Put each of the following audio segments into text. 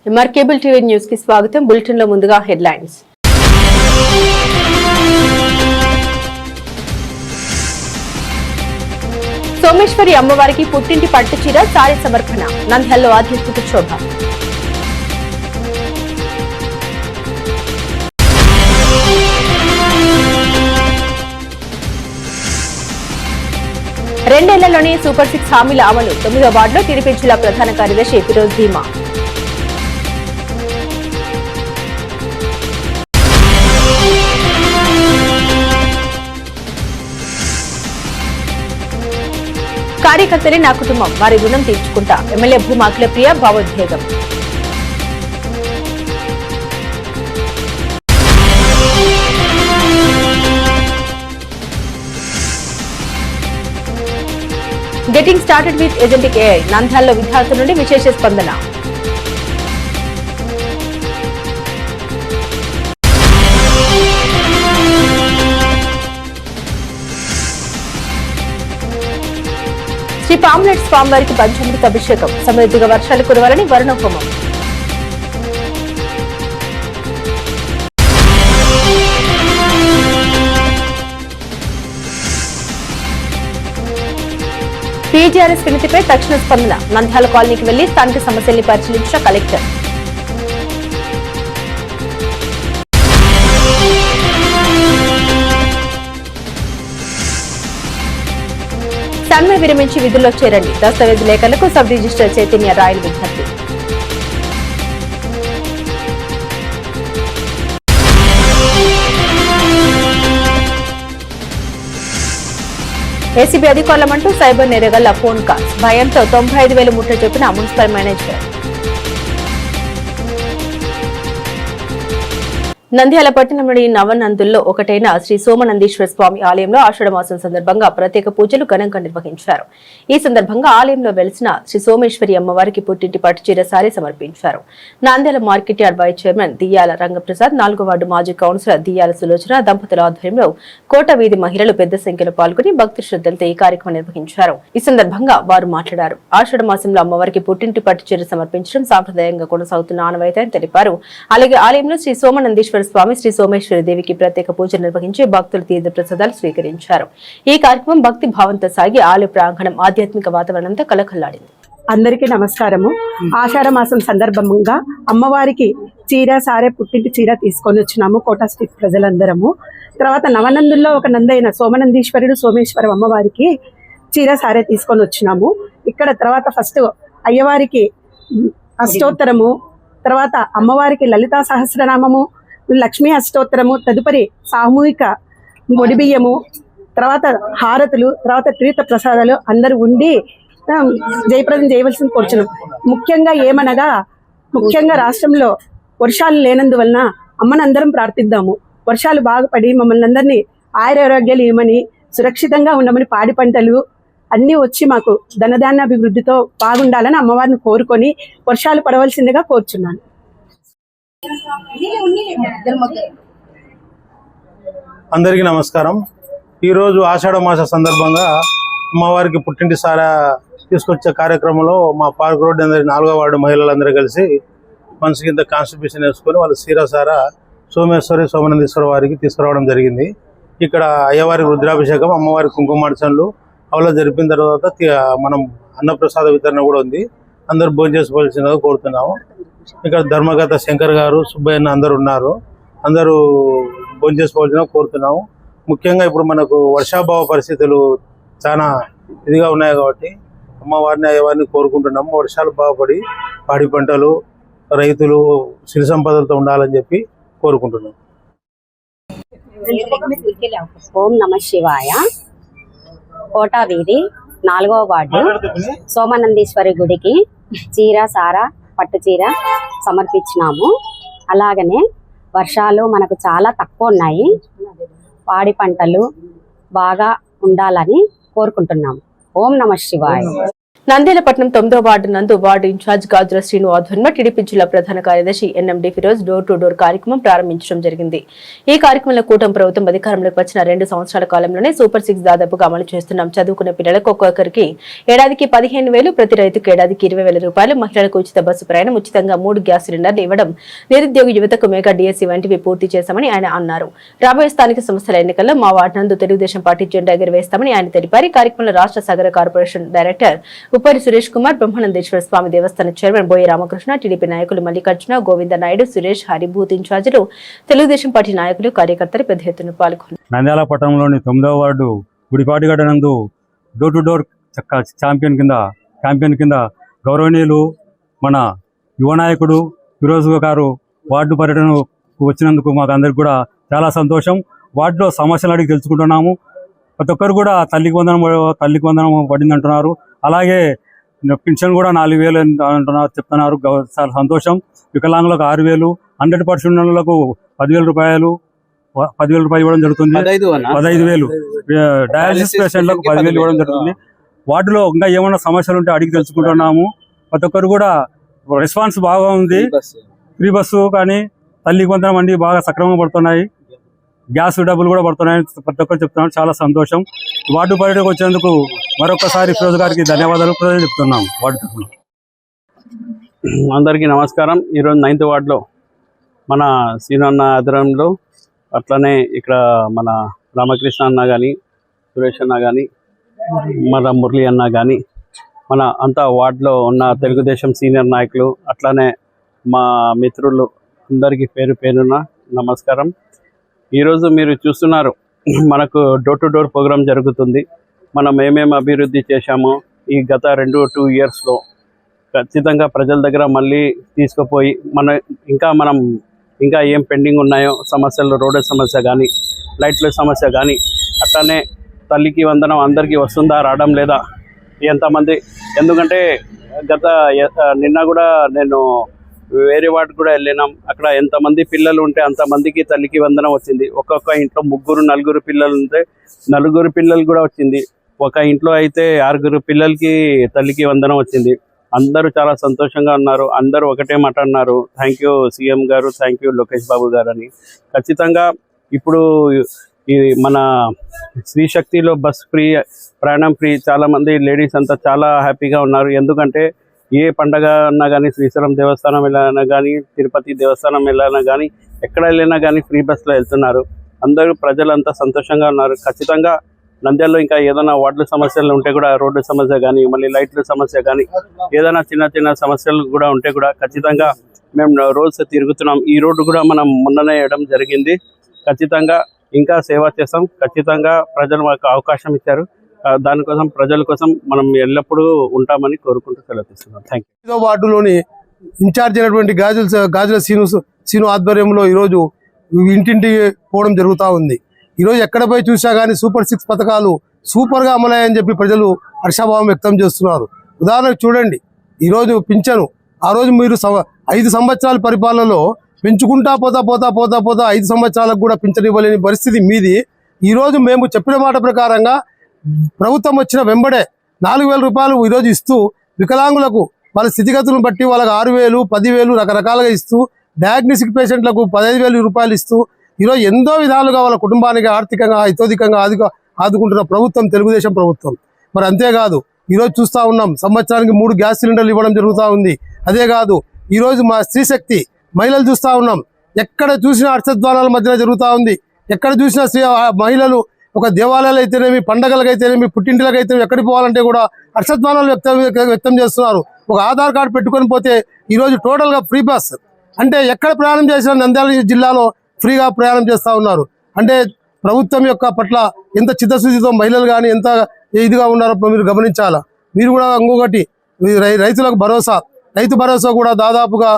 MR cable TV news కి స్వాగతం. Bulletin లో ముందుగా హెడ్లైన్స్. సోమేశ్వరి అమ్మవారికి పుట్టింటి పట్టు చీర సారీ సమర్పణ. నంద్యాలలో ఆధ్యాత్మిక శోభ. రెండేళ్లలోనే సూపర్ 6 హామీల అమలు. 9వ వార్డులో టీడీపీ జిల్లా ప్రధాన కార్యదర్శి ఫిరోజ్ ధీమా. కార్యకర్తలే నా కుటుంబం, వారి రుణం తీర్చుకుంటా. ఎమ్మెల్యే భూమా అఖిలప్రియ భావోద్వేగం. Getting started with agentic AI. నంద్యాలలో విద్యార్థుల నుండి విశేష స్పందన. శ్రీ పాములేట్ స్వామివారికి పంచామృత అభిషేకం. సమృద్ధిగా వర్షాలు కురవాలని వరుణోపమం. పీజీఆర్ఎస్ వినతిపై తక్షణ స్పందన. నంద్యాల కాలనీకి వెళ్లి స్థానిక సమస్యల్ని పరిశీలించిన కలెక్టర్. సమ్మె విరమించి విధుల్లో చేరండి. దస్తావేజు లేఖలకు సబ్ రిజిస్టర్ చైతన్య రాయల్ విజ్ఞప్తి. ఏసీబీ అధికారులమంటూ సైబర్ నేరగళ్ల ఫోన్ కాల్స్. భయంతో 95,000 ముట్ట చెప్పిన మున్సిపల్ మేనేజర్. నంద్యాల పట్టణంలోని నవనందుల్లో ఒకటైన శ్రీ సోమనందీశ్వర స్వామి ఆలయంలో ఆషాఢ మాసం సందర్భంగా ప్రత్యేక పూజలు ఘనంగా నిర్వహించారు. ఈ సందర్భంగా ఆలయంలో వెలిసిన శ్రీ సోమేశ్వరి అమ్మవారికి పుట్టింటి పట్టుచీర సారీ సమర్పించారు. Nandyal market yard vice chairman Diyyala Rangaprasad, 4వ వార్డు మాజీ కౌన్సిలర్ దియ్యాల సులోచన దంపతుల ఆధ్వర్యంలో కోట వీధి మహిళలు పెద్ద సంఖ్యలో పాల్గొని భక్తి శ్రద్ధలతో ఈ కార్యక్రమం నిర్వహించారు. ఈ సందర్భంగా వారు మాట్లాడారు. ఆషాఢ మాసంలో అమ్మవారికి పుట్టింటి పట్టుచీర సమర్పించడం సాంప్రదాయంగా కొనసాగుతున్న ఆనవాయితీ అని తెలిపారు. అలాగే ఆలయంలో శ్రీ సోమనందీశ్వర స్వామి, శ్రీ సోమేశ్వరి దేవికి ప్రత్యేక పూజలు నిర్వహించి భక్తులు తీర్థ ప్రసాదాలు స్వీకరించారు. ఈ కార్యక్రమం భక్తి భావంతో సాగి ఆలయ ప్రాంగణం ఆధ్యాత్మిక వాతావరణంతో కలకల్లాడింది. అందరికీ నమస్కారము. ఆషాఢ మాసం సందర్భంగా అమ్మవారికి చీర సారే పుట్టింటి చీర తీసుకొని వచ్చినాము కోటా స్ట్రీట్ ప్రజలందరము. తర్వాత నవనందుల్లో ఒక నందైన సోమనందీశ్వరుడు సోమేశ్వరం అమ్మవారికి చీర సారే తీసుకొని వచ్చినాము. ఇక్కడ తర్వాత ఫస్ట్ అయ్యవారికి అష్టోత్తరము, తర్వాత అమ్మవారికి లలితా సహస్రనామము, లక్ష్మీ అష్టోత్తరము, తదుపరి సామూహిక ఒడిబియ్యము, తర్వాత హారతులు, తర్వాత తీర్థ ప్రసాదాలు అందరూ ఉండి జయప్రదం చేయవలసిన కోరుచున్నాం. ముఖ్యంగా ఏమనగా రాష్ట్రంలో వర్షాలు లేనందువలన అమ్మని అందరం ప్రార్థిద్దాము. వర్షాలు బాగుపడి మమ్మల్ని అందరినీ ఆయురారోగ్యాలు ఇవ్వమని, సురక్షితంగా ఉండమని, పాడి పంటలు అన్నీ వచ్చి మాకు ధనధాన్యాభివృద్ధితో బాగుండాలని అమ్మవారిని కోరుకొని వర్షాలు పడవలసిందిగా కోరుచున్నాను. అందరికీ నమస్కారం. ఈరోజు ఆషాఢ మాస సందర్భంగా అమ్మవారికి పుట్టింటి సారా తీసుకొచ్చే కార్యక్రమంలో మా పార్క్ రోడ్ 4వ వార్డు మహిళలందరూ కలిసి మనసుకి ఇంత కాన్స్టిట్యూషన్ వేసుకొని వాళ్ళు సీరాసారా సోమేశ్వరి సోమనందీశ్వర వారికి తీసుకురావడం జరిగింది. ఇక్కడ అయ్యవారి రుద్రాభిషేకం, అమ్మవారి కుంకుమార్చనలు అవలో జరిపిన తర్వాత మనం అన్నప్రసాద వితరణ కూడా ఉంది. అందరూ భోజనం చేసుకోవాల్సిందిగా కోరుతున్నాము. ఇక్కడ ధర్మగత శంకర్ గారు, సుబ్బయ్య అందరూ ఉన్నారు. అందరూ భోజనం చేసుకోవాల్సిందిగా కోరుతున్నాము. ముఖ్యంగా ఇప్పుడు మనకు వర్షాభావ పరిస్థితులు చాలా ఇదిగా ఉన్నాయి కాబట్టి అమ్మవారిని అయ్యవారిని కోరుకుంటున్నాము. వర్షాలు బాగుపడి పాడి పంటలు, రైతులు సిరి సంపదలతో ఉండాలని చెప్పి కోరుకుంటున్నాం. ఓం నమ శివాయ. కోటా వీధి 4వ వార్డు సోమనందీశ్వరి గుడికి చీర సారా పట్టు చీర సమర్పించినాము. అలాగనే వర్షాలు మనకు చాలా తక్కువ ఉన్నాయి. పాడి పంటలు బాగా ఉండాలని కోరుకుంటున్నాము. ఓం నమ శివాయ. నంద్యాలపట్నం 9వ వార్డు నందు వార్డు ఇన్ఛార్జ్ గాజుల శ్రీను ఆధ్వర్యంలో టీడీపీ జిల్లా ప్రధాన కార్యదర్శి NMD Firoz door to door కార్యక్రమం ప్రారంభించడం జరిగింది. ఈ కార్యక్రమంలో కూటమి ప్రభుత్వం అధికారంలోకి వచ్చిన 2 సంవత్సరాల కాలంలోనే సూపర్ 6 దాదాపుగా అమలు చేస్తున్నాం. చదువుకునే పిల్లలకు ఒక్కొక్కరికి ఏడాదికి 15,000, ప్రతి రైతుకు ఏడాదికి 20,000 రూపాయలు, మహిళలకు ఉచిత బస్సు ప్రయాణం, ఉచితంగా 3 గ్యాస్ సిలిండర్లు ఇవ్వడం, నిరుద్యోగ యువతకు మెగా డిఎస్సీ వంటివి పూర్తి చేశామని ఆయన అన్నారు. రాబోయే స్థానిక సంస్థల ఎన్నికల్లో మా వార్డు నందు తెలుగుదేశం పార్టీ జెండా ఎగురవేస్తామని ఆయన తెలిపారు. ఈ కార్యక్రమంలో రాష్ట్ర సాగర కార్పొరేషన్ డైరెక్టర్ ఉప్పరి సురేష్ కుమార్, బ్రహ్మానందేశ్వర స్వామి దేవస్థాన చైర్మన్ బోయ రామకృష్ణ, టీడీపీ నాయకులు మల్లికార్జున, గోవింద నాయుడు, సురేష్, హరిభూత్ ఇన్ఛార్జీలు, తెలుగుదేశం పార్టీ నాయకులు, కార్యకర్తలు పెద్ద ఎత్తున పాల్గొన్నారు. నంద్యాల పట్టణంలోని 9వ వార్డు గుడిపాటిగడ్డ నందు డోర్ టు డోర్ ఛాంపియన్ కింద గౌరవనీయులు మన యువ నాయకుడు ఫిరోజ్ గారు వార్డు పర్యటనకు వచ్చినందుకు మాకు అందరికి కూడా చాలా సంతోషం. వార్డులో సమస్యలు అడిగి తెలుసుకుంటున్నాము. ప్రతి ఒక్కరు కూడా తల్లికి వందనం పడింది అంటున్నారు. అలాగే పెన్షన్ కూడా 4,000 అంటున్నారు, చెప్తున్నారు. చాలా సంతోషం. వికలాంగులకు 6,000, 100% ఉన్నలకు 10,000 రూపాయలు ఇవ్వడం జరుగుతుంది. 15,000 డయాలసిస్ పేషెంట్లకు 10,000 ఇవ్వడం జరుగుతుంది. వాటిలో ఇంకా ఏమైనా సమస్యలు ఉంటే అడిగి తెలుసుకుంటున్నాము. ప్రతి ఒక్కరు కూడా రెస్పాన్స్ బాగా ఉంది. ఫ్రీ బస్సు కానీ తల్లికి వందనం అన్ని బాగా సక్రమంగా పడుతున్నాయి. గ్యాస్ డబ్బులు కూడా పడుతున్నాయని ప్రతి ఒక్కరు చెప్తున్నారు. చాలా సంతోషం. వార్డు పర్యటనకు వచ్చేందుకు మరొకసారి ఫిరోజ్ గారికి ధన్యవాదాలు చెప్తున్నాం. వార్డు తరఫున అందరికీ నమస్కారం. ఈరోజు 9th వార్డులో మన సీనన్న ఆధ్వర్యంలో, అట్లనే ఇక్కడ మన రామకృష్ణ అన్న కానీ, సురేష్ అన్న కానీ, మన మురళి అన్న కానీ, మన అంతా వార్డులో ఉన్న తెలుగుదేశం సీనియర్ నాయకులు, అట్లానే మా మిత్రులు అందరికీ పేరున నమస్కారం. ఈరోజు మీరు చూస్తున్నారు, మనకు డోర్ టు డోర్ ప్రోగ్రాం జరుగుతుంది. మనం ఏమేమి అభివృద్ధి చేశామో ఈ గత 2 ఇయర్స్లో ఖచ్చితంగా ప్రజల దగ్గర మళ్ళీ తీసుకుపోయి మనం ఇంకా ఏం పెండింగ్ ఉన్నాయో సమస్యలు, రోడ్డు సమస్య కానీ, లైట్ల సమస్య కానీ, అట్లానే తల్లికి వందనం అందరికీ వస్తుందా రావడం లేదా ఎంతమంది, ఎందుకంటే నిన్న కూడా నేను వేరే వాటికి కూడా వెళ్ళినాం. అక్కడ ఎంతమంది పిల్లలు ఉంటే అంతమందికి తల్లికి వందనం వచ్చింది. ఒక్కొక్క ఇంట్లో 3, 4 పిల్లలు ఉంటే 4 పిల్లలు కూడా వచ్చింది. ఒక ఇంట్లో అయితే 6 పిల్లలకి తల్లికి వందనం వచ్చింది. అందరూ చాలా సంతోషంగా ఉన్నారు. అందరూ ఒకటే మాట అన్నారు, థ్యాంక్ యూ సీఎం గారు, థ్యాంక్ యూ లోకేష్ బాబు గారు అని. ఖచ్చితంగా ఇప్పుడు ఈ మన స్త్రీ శక్తిలో బస్ ఫ్రీ, ప్రయాణం ఫ్రీ, చాలామంది లేడీస్ అంతా చాలా హ్యాపీగా ఉన్నారు. ఎందుకంటే ఏ పండగ అన్నా కానీ, శ్రీశైలం దేవస్థానం వెళ్ళినా కానీ, తిరుపతి దేవస్థానం వెళ్ళినా కానీ, ఎక్కడ వెళ్ళినా కానీ ఫ్రీ బస్లో వెళ్తున్నారు. అందరూ ప్రజలంతా సంతోషంగా ఉన్నారు. ఖచ్చితంగా నంద్యాలలో ఇంకా ఏదైనా వార్డుల సమస్యలు ఉంటే కూడా, రోడ్డు సమస్య కానీ, మళ్ళీ లైట్ల సమస్య కానీ, ఏదైనా చిన్న సమస్యలు కూడా ఉంటే కూడా ఖచ్చితంగా మేము రోజు తిరుగుతున్నాం. ఈ రోడ్డు కూడా మనం మొన్ననే వేయడం జరిగింది. ఖచ్చితంగా ఇంకా సేవ చేస్తాం. ఖచ్చితంగా ప్రజలు మాకు అవకాశం ఇచ్చారు. దానికోసం ప్రజల కోసం మనం ఎల్లప్పుడూ ఉంటామని కోరుకుంటూ సెలవుస్తున్నాం. Thank you. 5వ వార్డులోని ఇన్ఛార్జ్ అయినటువంటి గాజుల శ్రీను ఆధ్వర్యంలో ఈరోజు ఇంటింటికి పోవడం జరుగుతూ ఉంది. ఈరోజు ఎక్కడ పోయి చూసా కానీ సూపర్ 6 పథకాలు సూపర్గా అమలయ్యని చెప్పి ప్రజలు హర్షాభావం వ్యక్తం చేస్తున్నారు. ఉదాహరణకు చూడండి, ఈరోజు పింఛను ఆ రోజు మీరు 5 సంవత్సరాల పరిపాలనలో పెంచుకుంటా పోతా 5 సంవత్సరాలకు కూడా పింఛను ఇవ్వలేని పరిస్థితి మీది. ఈరోజు మేము చెప్పిన మాట ప్రకారంగా ప్రభుత్వం వచ్చిన వెంబడే 4,000 రూపాయలు ఈరోజు ఇస్తూ, వికలాంగులకు వాళ్ళ స్థితిగతులను బట్టి వాళ్ళకి 6,000, 10,000 రకరకాలుగా ఇస్తూ, డయాగ్నోస్టిక్ పేషెంట్లకు 15,000 రూపాయలు ఇస్తూ ఈరోజు ఎంతో విధాలుగా వాళ్ళ కుటుంబానికి ఆర్థికంగా హితోధికంగా ఆదుకుంటున్న ప్రభుత్వం తెలుగుదేశం ప్రభుత్వం. మరి అంతేకాదు, ఈరోజు చూస్తూ ఉన్నాం, సంవత్సరానికి 3 గ్యాస్ సిలిండర్లు ఇవ్వడం జరుగుతూ ఉంది. అదే కాదు, ఈరోజు మా స్త్రీ శక్తి మహిళలు చూస్తూ ఉన్నాం, ఎక్కడ చూసినా హర్షధ్వానాల మధ్యన జరుగుతూ ఉంది. ఎక్కడ చూసినా మహిళలు ఒక దేవాలయాలు అయితేనేమి, పండగలకైతేనేమి, పుట్టింటిలకైతేనేమి, ఎక్కడికి పోవాలంటే కూడా హర్షధ్వానాలు వ్యక్తం చేస్తున్నారు. ఒక ఆధార్ కార్డు పెట్టుకొని పోతే ఈరోజు టోటల్గా ఫ్రీ బస్, అంటే ఎక్కడ ప్రయాణం చేసినా నంద్యాల జిల్లాలో ఫ్రీగా ప్రయాణం చేస్తూ ఉన్నారు. అంటే ప్రభుత్వం యొక్క పట్ల ఎంత చిత్తశుద్ధితో మహిళలు కానీ ఎంత ఇదిగా ఉన్నారో మీరు గమనించాలా. మీరు కూడా ఇంకొకటి, రైతులకు రైతు భరోసా కూడా దాదాపుగా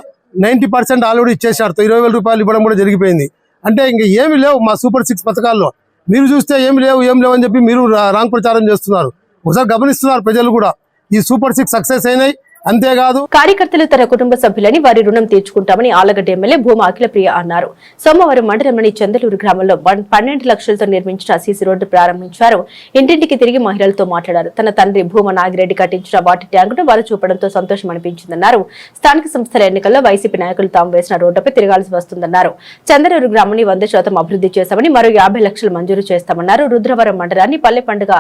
90% ఆల్రెడీ ఇచ్చేసారు. 20,000 రూపాయలు ఇవ్వడం కూడా జరిగిపోయింది. అంటే ఇంకా ఏమి లేవు మా సూపర్ 6 పథకాల్లో. మీరు చూస్తే ఏం లేవు అని చెప్పి మీరు రాంగ్ ప్రచారం చేస్తున్నారు. ఒకసారి గమనిస్తున్నారు ప్రజలు కూడా. ఈ సూపర్ 6 సక్సెస్ అయినాయి. అంతేకాదు కార్యకర్తలు తన కుటుంబ సభ్యులని వారి రుణం తీర్చుకుంటామని ఆలగడ్డ ఎమ్మెల్యే భూమా అఖిలప్రియ అన్నారు. సోమవారం మండలంలోని చందలూరు గ్రామంలో 12 లక్షలతో నిర్మించిన సీసీ రోడ్డు ప్రారంభించారు. ఇంటింటికి తిరిగి మహిళలతో మాట్లాడారు. తన తండ్రి భూమా నాగిరెడ్డి కట్టించిన వాటి ట్యాంకును వారు చూపడంతో సంతోషం అనిపించిందన్నారు. స్థానిక సంస్థల ఎన్నికల్లో వైసీపీ నాయకులు తాము వేసిన రోడ్డుపై తిరగాల్సి వస్తుందన్నారు. చందలూరు గ్రామాన్ని 100% అభివృద్ధి చేశామని మరో 50 లక్షలు మంజూరు చేస్తామన్నారు. రుద్రవరం మండలాన్ని పల్లె పండుగ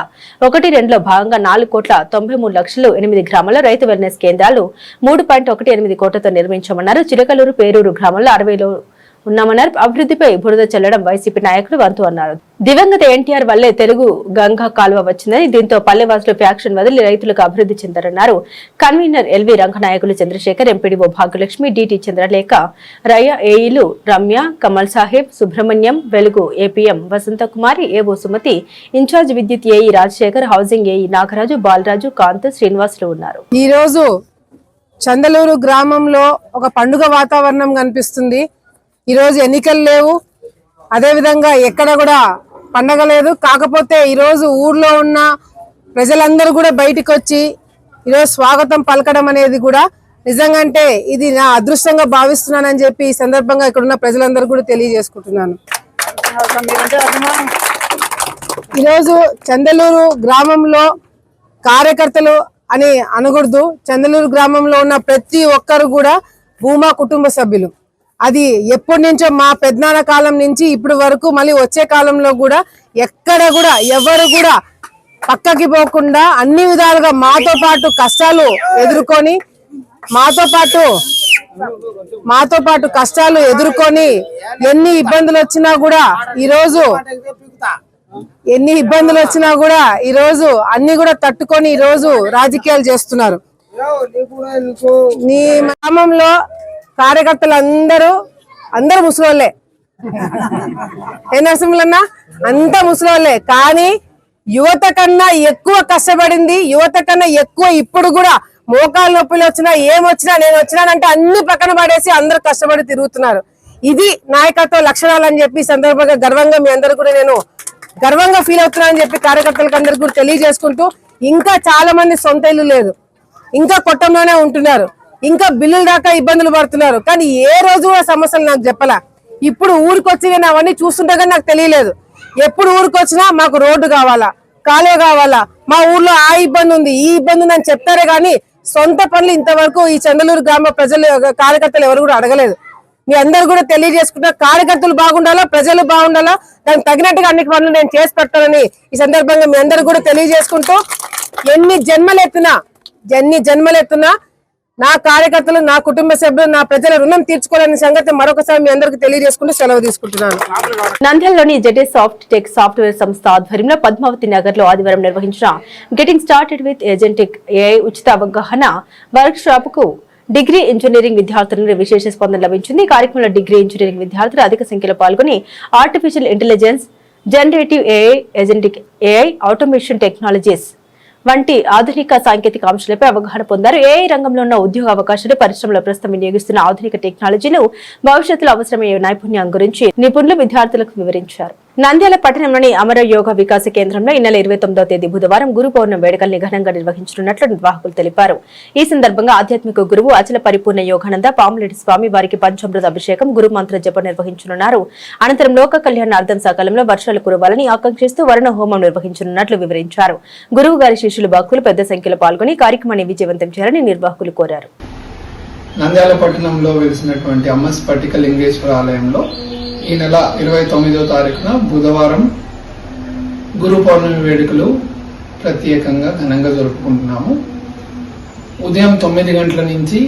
1-2లో భాగంగా 4,93,00,000 8 గ్రామాల్లో రైతు వెల్నెస్ కేంద్రాలు 3.18 కోట్లతో నిర్మించామన్నారు. చిరకలూరు పేరూరు గ్రామంలో 60లో ఉన్నామన్నారు. అభివృద్ధిపై బురద చల్లడం వైసీపీ నాయకులు వంతు అన్నారు. దివంగత ఎన్టీఆర్ వల్లే తెలుగు గంగా కాలువ వచ్చిందని, దీంతో పల్లెవాసులు ఫ్యాక్షన్ వదిలి రైతులకు అభివృద్ధి చెందారన్నారు. Convener LV Ranganayakulu Chandrasekhar, MPDO Bhagyalakshmi, DT Chandralekha, రయ్య, ఏఈలు రమ్య, కమల్ సాహెబ్, సుబ్రహ్మణ్యం, వెలుగు APM Vasanthakumari, AO Sumathi, incharge విద్యుత్ AE Rajasekhar, housing AE Nagaraju, Balaraju, Kanth, Srinivasulu ఉన్నారు. ఈ రోజు చందలూరు గ్రామంలో ఒక పండుగ వాతావరణం కనిపిస్తుంది. ఈరోజు ఎన్నికలు లేవు, అదేవిధంగా ఎక్కడ కూడా పండగ లేదు. కాకపోతే ఈరోజు ఊర్లో ఉన్న ప్రజలందరూ కూడా బయటకు వచ్చి ఈరోజు స్వాగతం పలకడం అనేది కూడా నిజంగా అంటే ఇది నా అదృష్టంగా భావిస్తున్నానని చెప్పి ఈ సందర్భంగా ఇక్కడ ఉన్న ప్రజలందరూ కూడా తెలియజేసుకుంటున్నాను. ఈరోజు చందలూరు గ్రామంలో కార్యకర్తలు అని అనకూడదు, చందలూరు గ్రామంలో ఉన్న ప్రతి ఒక్కరు కూడా భూమా కుటుంబ సభ్యులు. అది ఎప్పటి నుంచో మా పెద్దనాన్న కాలం నుంచి ఇప్పటి వరకు మళ్ళీ వచ్చే కాలంలో కూడా ఎక్కడ కూడా ఎవరు కూడా పక్కకి పోకుండా అన్ని విధాలుగా మాతో పాటు కష్టాలు ఎదుర్కొని మాతో పాటు కష్టాలు ఎదుర్కొని ఎన్ని ఇబ్బందులు వచ్చినా కూడా ఈరోజు అన్ని కూడా తట్టుకొని ఈరోజు రాజకీయాలు చేస్తున్నారు. నీ గ్రామంలో కార్యకర్తలు అందరూ ముసలోళ్ళే. ఏ నరసింహులన్నా అంతా ముసలోళ్ళే. కానీ యువత కన్నా ఎక్కువ కష్టపడింది, యువత కన్నా ఎక్కువ ఇప్పుడు కూడా మోకాలు నొప్పులు వచ్చినా ఏమొచ్చినా నేను వచ్చినానంటే అన్ని పక్కన పడేసి అందరూ కష్టపడి తిరుగుతున్నారు. ఇది నాయకత్వ లక్షణాలు అని చెప్పి సందర్భంగా గర్వంగా మీ అందరూ కూడా నేను గర్వంగా ఫీల్ అవుతున్నానని చెప్పి కార్యకర్తలకు అందరికీ కూడా తెలియజేసుకుంటూ, ఇంకా చాలా మంది సొంత ఇల్లు లేదు, ఇంకా కొట్టంలోనే ఉంటున్నారు, ఇంకా బిల్లుల దాకా ఇబ్బందులు పడుతున్నారు. కానీ ఏ రోజు కూడా సమస్యలు నాకు చెప్పలా. ఇప్పుడు ఊరికి వచ్చి నేను అవన్నీ చూస్తుంటే కానీ నాకు తెలియలేదు. ఎప్పుడు ఊరికి వచ్చినా మాకు రోడ్డు కావాలా, కాలువ కావాలా, మా ఊర్లో ఆ ఇబ్బంది ఉంది, ఈ ఇబ్బంది ఉంది అని చెప్తారే కానీ సొంత పనులు ఇంతవరకు ఈ చందలూరు గ్రామ ప్రజలు కార్యకర్తలు ఎవరు కూడా అడగలేదు. మీ అందరు కూడా తెలియజేసుకుంటా, కార్యకర్తలు బాగుండాలా, ప్రజలు బాగుండాలా, దానికి తగినట్టుగా అన్ని పనులు నేను చేసి పెట్టాలని ఈ సందర్భంగా మీ అందరు కూడా తెలియజేసుకుంటూ, ఎన్ని జన్మలెత్తున్నా నా కార్యకర్తలు, నా కుటుంబ సభ్యులు, నా ప్రజల రుణం తీర్చుకోవాలనే సంగతి మరొకసారి మీ అందరికి తెలియజేసుకుంటూ సెలవు తీసుకుంటున్నాను. నంద్యాలలోని జెడే సాఫ్ట్ టెక్ సాఫ్ట్వేర్ సంస్థ ఆధ్వర్యంలో పద్మావతి నగర్ లో ఆదివారం నిర్వహించిన getting started with agentic AI ఉచిత అవగాహన వర్క్ షాప్ కు డిగ్రీ ఇంజనీరింగ్ విద్యార్థులను విశేష స్పందన లభించింది. ఈ కార్యక్రమంలో డిగ్రీ ఇంజనీరింగ్ విద్యార్థులు అధిక సంఖ్యలో పాల్గొని artificial intelligence, generative AI, agentic AI, automation technologies వంటి ఆధునిక సాంకేతిక అంశాలపై అవగాహన పొందారు. ఏఐ రంగంలో ఉన్న ఉద్యోగ అవకాశాలు, పరిశ్రమలో ప్రస్తుతం వినియోగిస్తున్న ఆధునిక టెక్నాలజీలు, భవిష్యత్తులో అవసరమయ్యే నైపుణ్యం గురించి నిపుణులు విద్యార్థులకు వివరించారు. నంద్యాల పట్టణంలోని అమర యోగ వికాస కేంద్రంలో ఈ నెల 29వ తేదీ బుధవారం గురు పౌర్ణమి వేడుకల్ని ఘనంగా నిర్వహించనున్నట్లు నిర్వాహకులు తెలిపారు. ఈ సందర్భంగా ఆధ్యాత్మిక గురువు అచల పరిపూర్ణ యోగానంద పాములేటి స్వామి వారికి పంచామృత అభిషేకం, గురు మంత్ర జపం నిర్వహించనున్నారు. అనంతరం లోక కళ్యాణార్థం సకాలంలో వర్షాలు కురవాలని ఆకాంక్షిస్తూ వరుణ హోమం నిర్వహించనున్నట్లు వివరించారు. గురువు గారి శిష్యులు భక్తులు పెద్ద సంఖ్యలో పాల్గొని కార్యక్రమాన్ని విజయవంతం చేయాలని నిర్వాహకులు కోరారు. నంద్యాల పట్టణంలో వెలిసినటువంటి అమ్మ స్ఫటిక లింగేశ్వర ఆలయంలో ఈ నెల 29వ తారీఖున బుధవారం గురు పౌర్ణమి వేడుకలు ప్రత్యేకంగా ఘనంగా జరుపుకుంటున్నాము. ఉదయం 9 గంటల నుంచి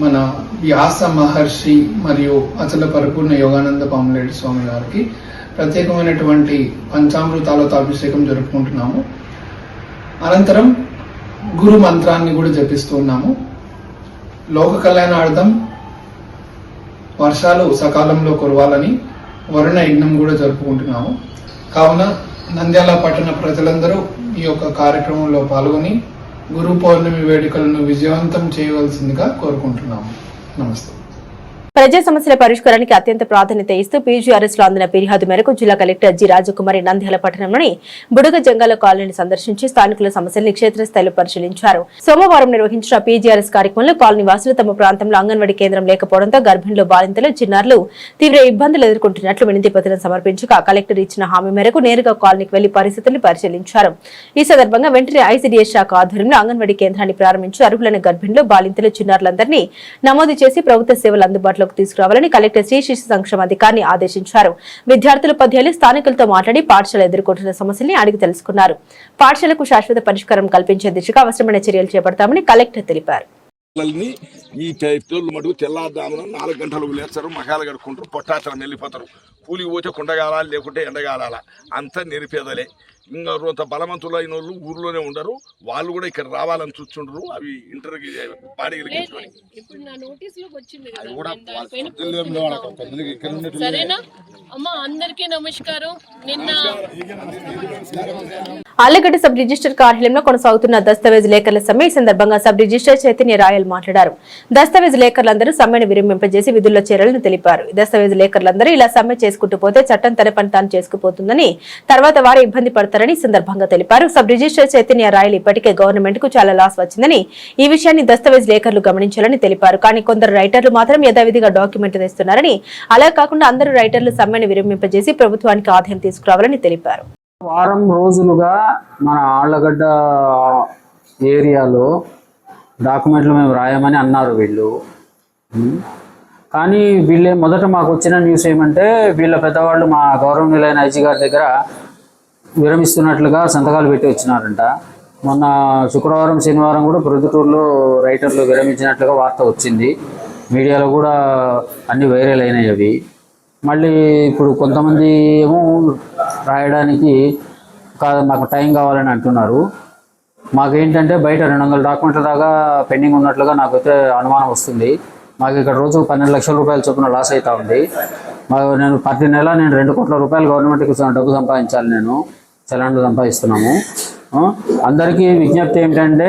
మన వ్యాస మహర్షి మరియు అచల పరిపూర్ణ యోగానంద పాములేటి స్వామి గారికి ప్రత్యేకమైనటువంటి పంచామృతాలతో అభిషేకం జరుపుకుంటున్నాము. అనంతరం గురు మంత్రాన్ని కూడా జపిస్తున్నాము. లోక కళ్యాణార్థం వర్షాలు సకాలంలో కురవాలని వరుణ యజ్ఞం కూడా జరుపుకుంటున్నాము. కావున నంద్యాల పట్టణ ప్రజలందరూ ఈ యొక్క కార్యక్రమంలో పాల్గొని గురు పౌర్ణమి వేడుకలను విజయవంతం చేయవలసిందిగా కోరుకుంటున్నాము. నమస్తే. ప్రజా సమస్యల పరిష్కారానికి అత్యంత ప్రాధాన్యత ఇస్తూ పీజీఆర్ఎస్ లో అందిన ఫిర్యాదు మేరకు జిల్లా కలెక్టర్ జి రాజకుమారి నంద్యాల పట్టణంలోని బుడగ జంగాల కాలనీని సందర్శించి స్థానికుల సమస్యలను క్షేత్రస్థాయిలో పరిశీలించారు. సోమవారం నిర్వహించిన పీజీఆర్ఎస్ కార్యక్రమంలో కాలనీ వాసులు తమ ప్రాంతంలో అంగన్వాడీ కేంద్రం లేకపోవడంతో గర్భిణులు, బాలింతలు, చిన్నారులు తీవ్ర ఇబ్బందులు ఎదుర్కొంటున్నట్లు వినతి పత్రం సమర్పించగా కలెక్టర్ ఇచ్చిన హామీ మేరకు నేరుగా కాలనీకి వెళ్లి పరిస్థితులను పరిశీలించారు. ఈ సందర్భంగా వెంటనే ఐసీడీఎస్ శాఖ ఆధ్వర్యంలో అంగన్వాడీ కేంద్రాన్ని ప్రారంభించి అర్హులైన గర్భిణులు, బాలింతలు, చిన్నారులందరినీ నమోదు చేసి ప్రభుత్వ సేవలు అందుబాటులో తీసుకురావాలని కలెక్టర్ శ్రీ శిశు సంక్షేమ అధికారిని ఆదేశించారు. విద్యార్థులు, ఉపాధ్యాయులు స్థానికులతో మాట్లాడి పాఠశాల ఎదుర్కొంటున్న సమస్యల్ని అడిగి తెలుసుకున్నారు. పాఠశాలకు శాశ్వత పరిష్కారం కల్పించే దిశగా అవసరమైన చర్యలు చేపడతామని కలెక్టర్ తెలిపారు. ఈ పిల్లలు మటుకు తెల్లారుదామున 4 గంటలకు లేస్తారు, మగాలు కడుక్కుంటారు, పొట్టాచలం వెళ్ళిపోతారు. కూలికి పోతే కొండగాలాలి, లేకుంటే ఎండగాలాల, అంతా నిరుపేదలే. ఇంకా కొంత బలవంతులు అయిన వాళ్ళు ఊర్లోనే ఉండరు, వాళ్ళు కూడా ఇక్కడ రావాలని చూస్తుండ్రు. అవి ఇంటర్కి బాడీలు ఆళ్లగడ్డ సబ్ రిజిస్టర్ కార్యాలయంలో కొనసాగుతున్న దస్తావేజ్ లేఖర్ల సమ్మె. ఈ సందర్భంగా సబ్ రిజిస్టర్ చైతన్య రాయల్ మాట్లాడారు. దస్తావేజ్ లేఖర్లందరూ సమ్మెను విరమింపజేసి విధుల్లో చేరాలని తెలిపారు. దస్తావేజ్ లేఖర్లందరూ ఇలా సమ్మె చేసుకుంటూ పోతే చట్టం తన పని తాను చేసుకుపోతుందని, తర్వాత వారు ఇబ్బంది పడతారని సందర్భంగా తెలిపారు. సబ్ రిజిస్టర్ చైతన్య రాయల్ ఇప్పటికే గవర్నమెంట్ కు చాలా లాస్ వచ్చిందని, ఈ విషయాన్ని దస్తావేజ్ లేఖర్లు గమనించాలని తెలిపారు. కానీ కొందరు రైటర్లు మాత్రం యథావిధిగా డాక్యుమెంట్ తెస్తున్నారని, అలా కాకుండా అందరూ రైటర్లు సమ్మెను విరమింపజేసి ప్రభుత్వానికి ఆదాయం తీసుకురావాలని తెలిపారు. వారం రోజులుగా మన ఆళ్లగడ్డ ఏరియాలో డాక్యుమెంట్లు మేము రాయమని అన్నారు వీళ్ళు. కానీ వీళ్ళే మొదట మాకు వచ్చిన న్యూస్ ఏమంటే, వీళ్ళ పెద్దవాళ్ళు మా గౌరవనీయులైన ఐజీ గారి దగ్గర విరమిస్తున్నట్లుగా సంతకాలు పెట్టి వచ్చినారంట. మొన్న శుక్రవారం, శనివారం కూడా ప్రొద్దుటూరులో రైటర్లు విరమించినట్లుగా వార్త వచ్చింది. మీడియాలో కూడా అన్ని వైరల్ అయినాయి అవి. మళ్ళీ ఇప్పుడు కొంతమంది ఏమో రాయడానికి మాకు టైం కావాలని అంటున్నారు. మాకేంటంటే బయట 200 డాక్యుమెంట్ల దాకా పెండింగ్ ఉన్నట్లుగా నాకైతే అనుమానం వస్తుంది. మాకు ఇక్కడ రోజు 12 లక్షల రూపాయల చొప్పున లాస్ అవుతా ఉంది. నేను ప్రతి నెల 2 కోట్ల రూపాయలు గవర్నమెంట్కి డబ్బు సంపాదించాలి. నేను చలాన్లు సంపాదిస్తున్నాము. అందరికీ విజ్ఞప్తి ఏమిటంటే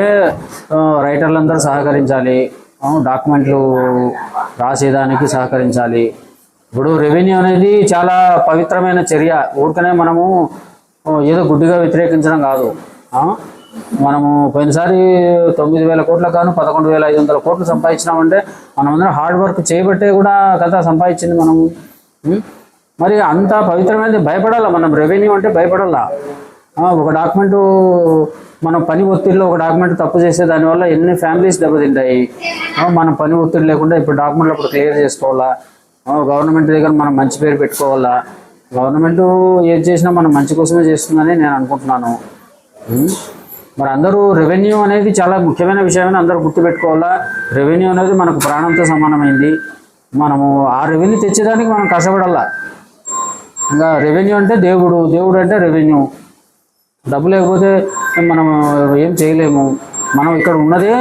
రైటర్లందరూ సహకరించాలి, డాక్యుమెంట్లు రాసేదానికి సహకరించాలి. ఇప్పుడు రెవెన్యూ అనేది చాలా పవిత్రమైన చర్య. ఊరికనే మనము ఏదో గుడ్డిగా వ్యతిరేకించడం కాదు. మనము పోయినసారి 9,000 కోట్ల కాను 11,500 కోట్లు సంపాదించినామంటే మనమందరం హార్డ్ వర్క్ చేయబట్టే కూడా కదా సంపాదించింది మనము. మరి అంత పవిత్రమైనది భయపడాలా మనం. రెవెన్యూ అంటే భయపడాలా. ఒక డాక్యుమెంటు మనం పని ఒత్తిడిలో ఒక డాక్యుమెంట్ తప్పు చేసే దానివల్ల ఎన్ని ఫ్యామిలీస్ దెబ్బతింటాయి. మనం పని ఒత్తిడి లేకుండా ఇప్పుడు డాక్యుమెంట్లు అప్పుడు క్లియర్ చేసుకోవాలా. గవర్నమెంట్ దగ్గర మనం మంచి పేరు పెట్టుకోవాలా. గవర్నమెంట్ ఏది చేసినా మనం మంచి కోసమే చేస్తుందని నేను అనుకుంటున్నాను. మరి అందరూ రెవెన్యూ అనేది చాలా ముఖ్యమైన విషయమని అందరూ గుర్తుపెట్టుకోవాలా. రెవెన్యూ అనేది మనకు ప్రాణంతో సమానమైంది. మనము ఆ రెవెన్యూ తెచ్చేదానికి మనం కష్టపడాలా. ఇంకా రెవెన్యూ అంటే దేవుడు, దేవుడు అంటే రెవెన్యూ. డబ్బు లేకపోతే మనం ఏం చేయలేము. మనం ఇక్కడ ఉన్నదే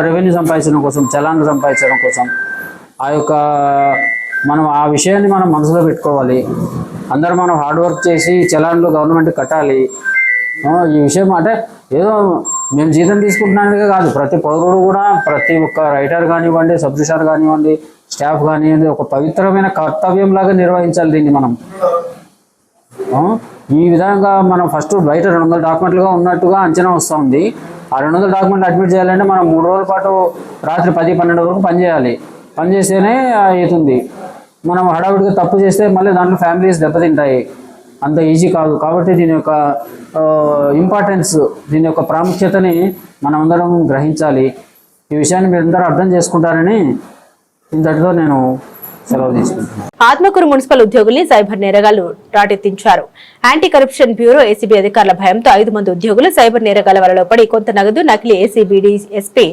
రెవెన్యూ సంపాదించడం కోసం, చలాన్లు సంపాదించడం కోసం. మనం ఆ విషయాన్ని మనం మనసులో పెట్టుకోవాలి. అందరూ మనం హార్డ్ వర్క్ చేసి చలాన్లు గవర్నమెంట్ కట్టాలి. ఈ విషయం అంటే ఏదో మేము జీతం తీసుకుంటున్నానికే కాదు, ప్రతి పౌరుడు కూడా, ప్రతి ఒక్క రైటర్ కానివ్వండి, సబ్ రిజిస్ట్రార్ కానివ్వండి, స్టాఫ్ కానివ్వండి, ఒక పవిత్రమైన కర్తవ్యంలాగా నిర్వహించాలి దీన్ని మనం. ఈ విధంగా మనం ఫస్ట్ బయట 200 డాక్యుమెంట్లుగా ఉన్నట్టుగా అంచనా వస్తూ ఉంది. ఆ 200 డాక్యుమెంట్లు అడ్మిట్ చేయాలంటే మనం 3 రోజుల పాటు రాత్రి 10-12 వరకు పనిచేయాలి. పనిచేస్తేనే అవుతుంది. మనం హడావుడిగా తప్పు చేస్తే మళ్ళీ దాంట్లో ఫ్యామిలీస్ దెబ్బతింటాయి. అంత ఈజీ కాదు. కాబట్టి దీని యొక్క ఇంపార్టెన్స్, దీని యొక్క ప్రాముఖ్యతని మనం అందరం గ్రహించాలి. ఈ విషయాన్ని మీరు అందరూ అర్థం చేసుకుంటారని ఇంతటితో నేను సెలవు తీసుకుంటున్నాను. ఆత్మకూరు మున్సిపల్ ఉద్యోగుల్ని సైబర్ నేరగాళ్లు టాటెత్తించారు. యాంటీ కరప్షన్ బ్యూరో ఏసీబీ అధికారుల భయంతో 5 మంది ఉద్యోగులు సైబర్ నేరగాళ్ల వలలో పడి కొంత నగదు, నకిలీ ఏసీబీ డీఎస్పీ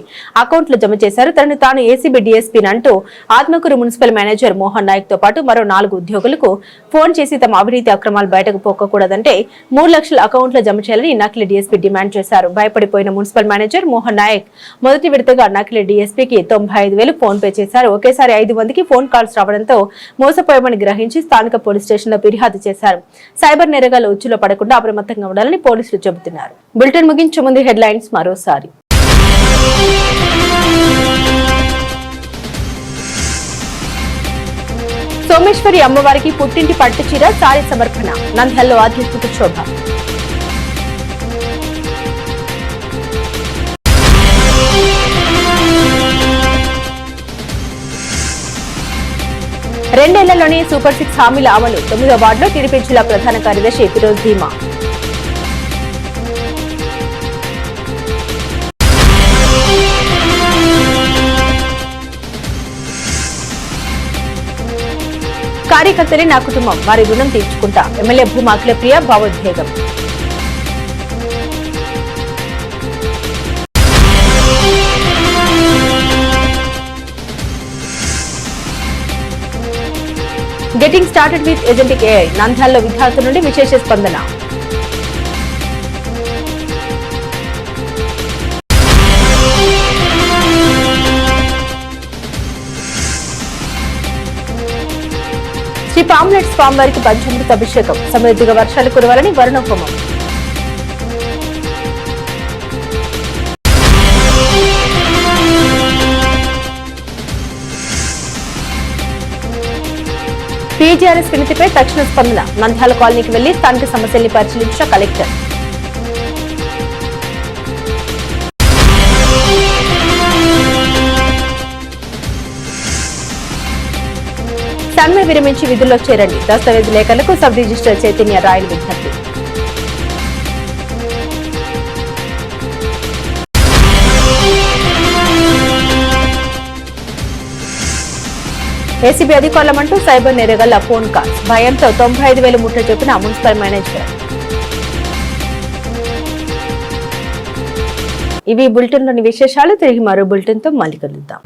అకౌంట్లు జమ చేశారు. తనను తాను ఏసీబీ డీఎస్పీ అంటూ ఆత్మకూరు మున్సిపల్ మేనేజర్ మోహన్ నాయక్ తో పాటు మరో 4 ఉద్యోగులకు ఫోన్ చేసి తమ అవినీతి అక్రమాలు బయటకు పోకూడదంటే 3 లక్షల అకౌంట్లు జమ చేయాలని నకిలీ డీఎస్పీ డిమాండ్ చేశారు. భయపడిపోయిన మున్సిపల్ మేనేజర్ మోహన్ నాయక్ మొదటి విడతగా నకిలీ డీఎస్పీకి 95,000 ఫోన్ పే చేశారు. ఒకేసారి 5 మందికి ఫోన్ కాల్స్ రావడంతో మోసపోయామని గ్రహించి స్థానిక పోలీస్ స్టేషన్ లో ఫిర్యాదు చేశారు. సైబర్ నేరగాళ్ల ఉచ్చులో పడకుండా అప్రమత్తంగా ఉండాలని పోలీసులు చెబుతున్నారు. బులెటిన్ ముగించే ముందు హెడ్లైన్స్ మరోసారి. సోమేశ్వరి అమ్మవారికి పుట్టింటి పట్టు చీర సారీ సమర్పణ. నంద్యాలలో ఆధ్యాత్మిక శోభ. రెండేళ్లలోనే సూపర్ 6 హామీల అమలు. 9వ వార్డులో టీడీపీ జిల్లా ప్రధాన కార్యదర్శి ఫిరోజ్ ధీమా. కార్యకర్తలే నా కుటుంబం, వారి రుణం తీర్చుకుంటా. ఎమ్మెల్యే భూమా అఖిలప్రియ భావోద్వేగం. Getting started with agentic AI. నంద్యాలలో విద్యార్థుల నుండి విశేష స్పందన. శ్రీ పామ్లెట్ స్వామివారికి పంచామృత అభిషేకం. సమృద్ధిగా వర్షాలు కురవాలని వరుణ హోమం. పీజీఆర్ఎస్ వినతిపై తక్షణ స్పందన. నంద్యాల కాలనీకి వెళ్లి స్థానిక సమస్యల్ని పరిశీలించిన కలెక్టర్. సమ్మె విరమించి విధుల్లో చేరండి. దస్తావేజు లేఖలకు సబ్ రిజిస్టర్ చైతన్య రాయల్ విజ్ఞప్తి. ఏసీబీ అధికారులమంటూ సైబర్ నేరగల్ల ఫోన్ కాల్స్. భయంతో 95,000 ముట్ట చెప్పిన మున్సిపల్ మేనేజర్. ఇవి బులెటిన్లోని విశేషాలు. తిరిగి మరో బులెటిన్తో మళ్ళీ కలుద్దాం.